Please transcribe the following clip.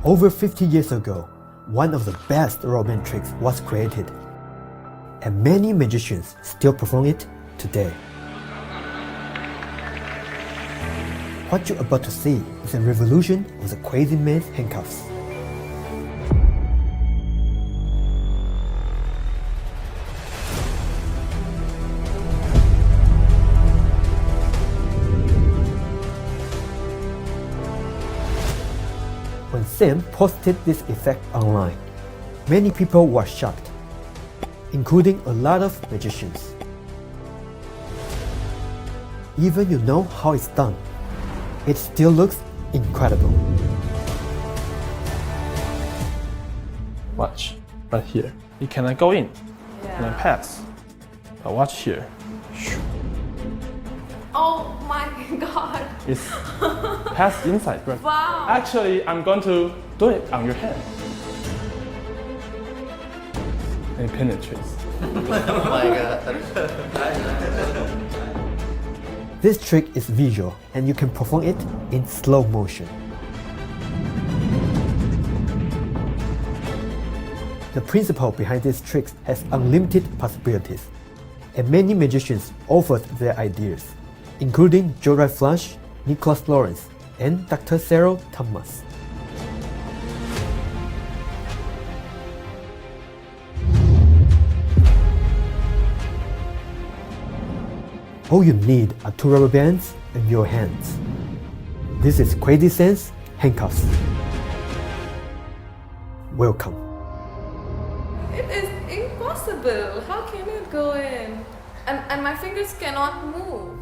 Over 50 years ago, one of the best romance tricks was created, and many magicians still perform it today. What you're about to see is a revolution of the crazy man's handcuffs. When Sam posted this effect online, many people were shocked, including a lot of magicians. Even you know how it's done, it still looks incredible. Watch, right here. You cannot go in and then pass. But watch here. Oh my god. It's pass inside. Right? Wow. Actually, I'm going to do it on your hand. And it penetrates. Oh my god. This trick is visual and you can perform it in slow motion. The principle behind these tricks has unlimited possibilities, and many magicians offered their ideas, including Jorai Flush, Nicholas Lawrence, and Dr. Cyril Thomas. All you need are 2 rubber bands and your hands. This is Crazy Sense Handcuffs. Welcome. It is impossible. How can it go in? And my fingers cannot move.